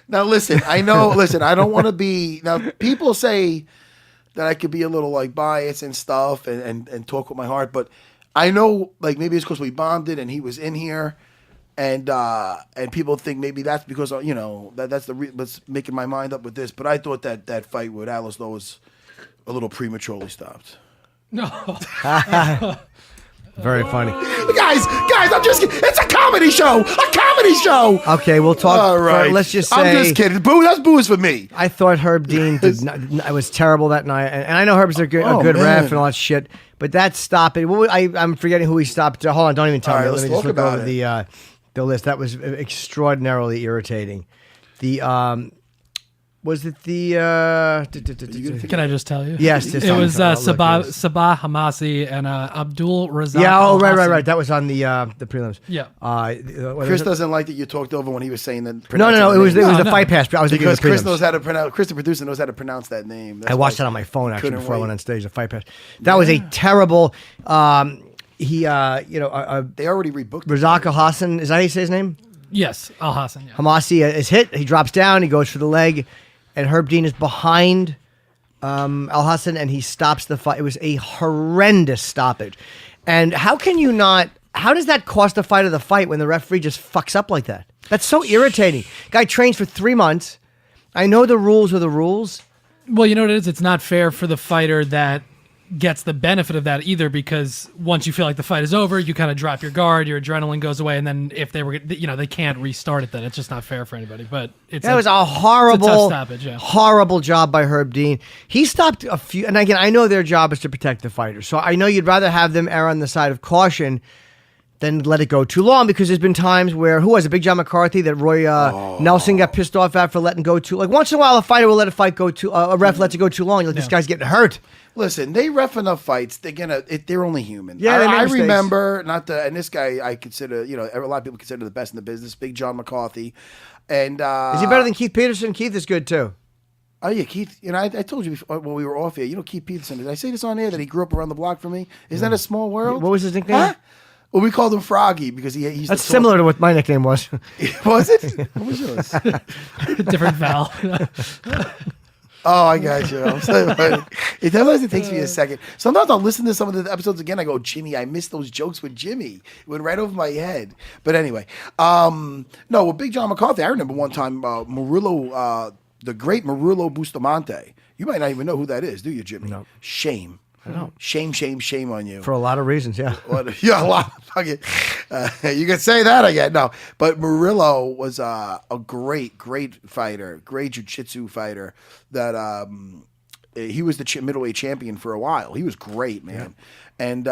Now listen, I know. Listen, I don't want to be. Now people say that I could be a little like biased and stuff, and talk with my heart, but I know like maybe it's because we bonded and he was in here, and people think maybe that's because that's that's making my mind up with this. But I thought that fight with Alice Lowe was a little prematurely stopped. No. Very funny. Guys, I'm just kidding. It's a comedy show. A comedy show. Okay, we'll talk. All right. Let's just say. I'm just kidding. That's booze for me. I thought Herb Dean it was terrible that night. And I know Herb's a good ref and all that shit. But that stop it. I'm forgetting who he stopped. Hold on, don't even tell me. Let me just look over the list. That was extraordinarily irritating. Was it the... Can I just tell you? Yes. It was Sabah Hamasi and Abdul Razak. Yeah, right. That was on the prelims. Yeah. Chris doesn't like that you talked over when he was saying that. No. It was the fight pass. I was because Chris knows how to pronounce. Chris, the producer, knows how to pronounce that name. I watched that on my phone actually before I went on stage. The fight pass. That was a terrible. They already rebooked. Razak Al Hassan. Is that how you say his name? Yes, Al Hassan. Yeah. Hamasi is hit. He drops down. He goes for the leg. And Herb Dean is behind Al Hassan, and he stops the fight. It was a horrendous stoppage. And how does that cost the fight of the fight when the referee just fucks up like that? That's so irritating. Guy trains for 3 months. I know the rules are the rules. Well, you know what it is? It's not fair for the fighter that gets the benefit of that either, because once you feel like the fight is over, you kind of drop your guard, your adrenaline goes away, and then if they were, they can't restart it. Then it's just not fair for anybody. But it was a horrible stoppage, yeah. Horrible job by Herb Dean. He stopped a few, and again, I know their job is to protect the fighters, so I know you'd rather have them err on the side of caution than let it go too long, because there's been times where, who was it, Big John McCarthy, that Roy Nelson got pissed off at for letting go too. Like once in a while, a fighter will let a fight go too. A ref lets it go too long. You're like, this guy's getting hurt. Listen, they ref enough fights. They're only human. Yeah, I remember and this guy I consider, a lot of people consider the best in the business, Big John McCarthy, and is he better than Keith Peterson? Keith is good too. Oh yeah, Keith. I told you before when we were off here. Keith Peterson. Did I say this on air that he grew up around the block from me? Isn't that a small world? What was his nickname? Huh? Well, we called him Froggy because he's. That's similar to what my nickname was. Was it? What was yours? Different Val. Oh, I got you. I'm sorry. Sometimes it takes me a second. Sometimes I'll listen to some of the episodes again. I go, Jimmy, I missed those jokes with Jimmy. It went right over my head. But anyway, no, with Big John McCarthy, I remember one time Murillo, the great Murillo Bustamante. You might not even know who that is, do you, Jimmy? No. Shame. I don't. Shame on you. For a lot of reasons, yeah. Yeah, a lot of fucking. You can say that again. No, but Murillo was a great fighter, great jiu-jitsu fighter. That he was the middleweight champion for a while. He was great, man, and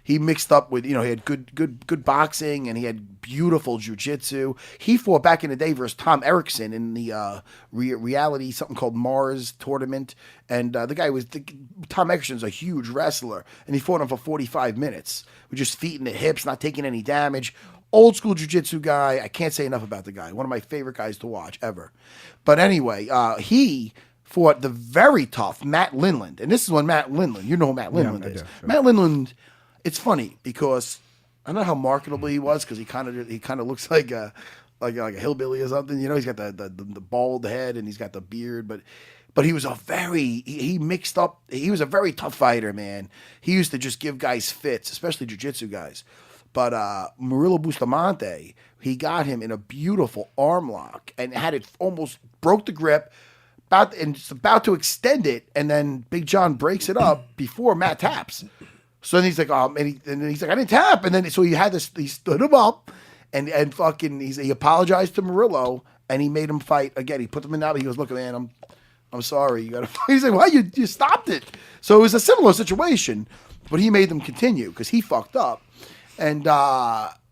he mixed up with he had good boxing, and he had beautiful jiu-jitsu. He fought back in the day versus Tom Erickson in the reality something called Mars tournament, and the guy was Tom Erickson's a huge wrestler, and he fought him for 45 minutes with just feet in the hips, not taking any damage. Old school jiu-jitsu guy. I can't say enough about the guy. One of my favorite guys to watch ever. But anyway, he fought the very tough Matt Lindland, and this is when Matt Lindland. You know who Matt Lindland is. Sure. Matt Lindland. It's funny because I don't know how marketable he was because he kind of looks like a hillbilly or something. He's got the bald head and he's got the beard, but he was he mixed up. He was a very tough fighter, man. He used to just give guys fits, especially jiu-jitsu guys. But Murillo Bustamante, he got him in a beautiful arm lock and had it almost broke the grip. About to extend it, and then Big John breaks it up before Matt taps. So then he's like, and he's like, I didn't tap. And then so he stood him up, and fucking he apologized to Murillo, and he made him fight again. He put them in that. He goes, look, man, I'm sorry. You got to. He's like, why you stopped it? So it was a similar situation, but he made them continue because he fucked up, and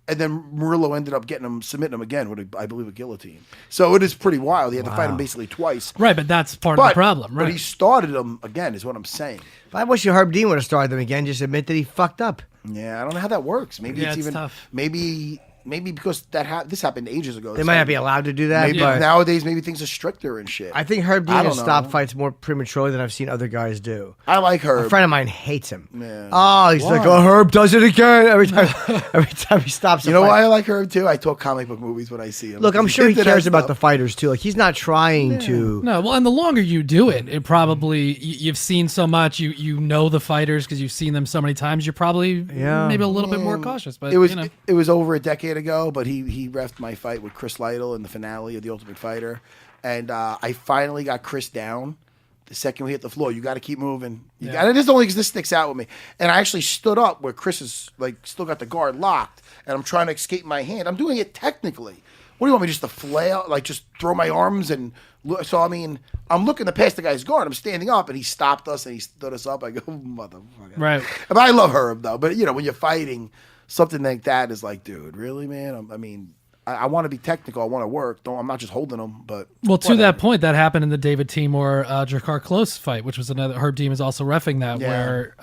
then Murillo ended up submitting him again with, I believe, a guillotine. So it is pretty wild. He had to fight him basically twice. Right, but that's part of the problem, right? But he started him again, is what I'm saying. I wish Herb Dean would have started them again. Just admit that he fucked up. Yeah, I don't know how that works. Maybe it's tough. Maybe maybe because this happened ages ago. They might not be allowed to do that. Maybe But nowadays, maybe things are stricter and shit. I think Herb Dean I has don't stopped know. fights more prematurely than I've seen other guys do. I like A Herb. friend of mine hates him. Yeah. Oh, he's like, Why? oh, Herb does it again every time he stops. You know why I like Herb too? I talk comic book movies when I see him. Look, I'm He's sure he into that cares about the stuff. fighters too. Like he's not trying to. No, well, and the longer you do it, it probably you've seen so much, you know the fighters because you've seen them so many times. You're probably maybe a little bit more cautious. But It was you know. it was over a decade ago, but he refed my fight with Chris Lytle in the finale of The Ultimate Fighter, and I finally got Chris down. The second we hit the floor, you got to keep moving. And it is only because this sticks out with me. And I actually stood up where Chris is like still got the guard locked, and I'm trying to escape my hand. I'm doing it technically. What do you want me just to flail, like just throw my arms and look? So I mean, I'm looking to pass the guy's guard. I'm standing up, and he stopped us and he stood us up. I go, motherfucker. Right. But I love Herb though. But when you're fighting, something like that is like, dude, really, man? I want to be technical. I want to work. I'm not just holding them. But Well, to that point, that happened in the David Timur Jakar Close fight, which was another. Herb Dean is also reffing that, where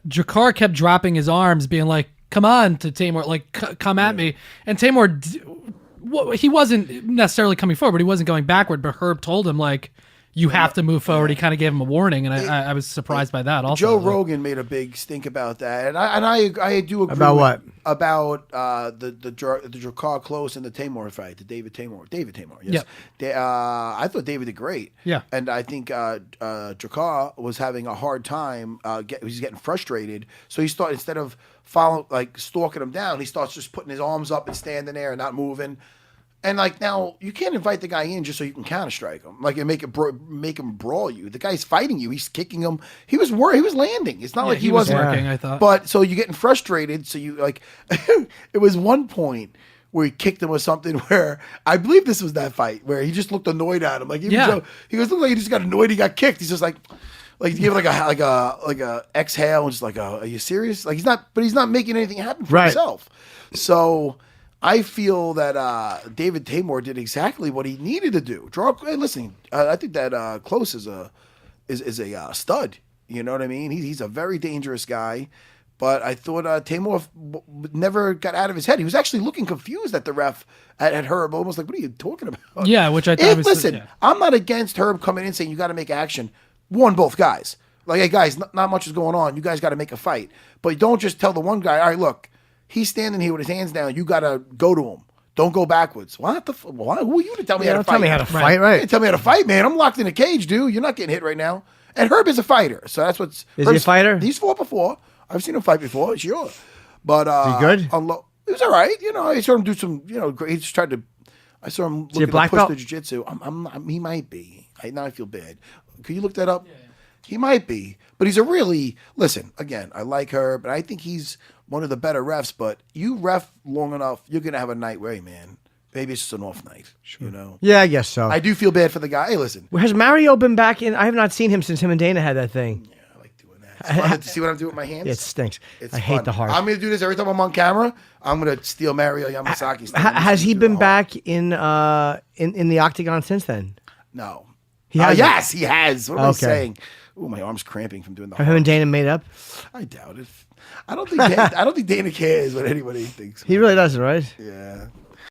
Jakar kept dropping his arms, being like, "Come on," to Timur, like, "Come at me," and Timur. He wasn't necessarily coming forward, but he wasn't going backward. But Herb told him, like, you have to move forward. He kind of gave him a warning, and I was surprised by that also. Joe Rogan made a big stink about that, and I do agree. About what? About the Jakar Close and the Timur fight, the David Timur, yes. I thought David did great. Yeah. And I think Jakar was having a hard time. He's getting frustrated, so he started, instead of stalking him down, he starts just putting his arms up and standing there and not moving. And like, now you can't invite the guy in just so you can counter strike him, like, and make him brawl you. The guy's fighting you. He's kicking him. He was landing. It's not like he was wasn't working. I thought, but so you're getting frustrated. So you like, it was one point where he kicked him or something where I believe this was that fight where he just looked annoyed at him. Like, even Joe, he looked like he just got annoyed. He got kicked. He's just like he gave like a exhale and just like, are you serious? Like, he's not making anything happen for himself. So I feel that David Timur did exactly what he needed to do. I think that Close is a stud. You know what I mean? He's a very dangerous guy. But I thought Timur never got out of his head. He was actually looking confused at the ref, at Herb, almost like, what are you talking about? Yeah, which I thought was... Listen, I'm not against Herb coming in saying you got to make action. Both guys. Like, hey, guys, not much is going on. You guys got to make a fight. But don't just tell the one guy, all right, look, he's standing here with his hands down. You got to go to him. Don't go backwards. Who are you to tell me how to fight? Tell me how to fight, right? Tell me how to fight, man. I'm locked in a cage, dude. You're not getting hit right now. And Herb is a fighter. So that's what's... Is he a fighter? He's fought before. I've seen him fight before, sure. But is he good? He was all right. I saw him do some, he just tried to... I saw him looking to push the jiu-jitsu. He might be. Now I feel bad. Could you look that up? Yeah. He might be. But he's a really... Listen, again, I like Herb, but I think he's one of the better refs. But you ref long enough, you're going to have a night where, hey, man, maybe it's just an off night. Sure. Yeah, I guess so. I do feel bad for the guy. Hey, listen. Has Mario been back in? I have not seen him since him and Dana had that thing. Yeah, I like doing that. It's fun to see what I'm doing with my hands. Yeah, it stinks. It's I hate fun. the heart. I'm going to do this every time I'm on camera. I'm going to steal Mario Yamasaki's thing. Has he been back in the octagon since then? No. He has. Yes, he has. What am I Okay. saying? Ooh, my arm's cramping from doing the Have him and Dana made up? I doubt it. I don't think Dana cares what anybody thinks. He really doesn't, right? Yeah.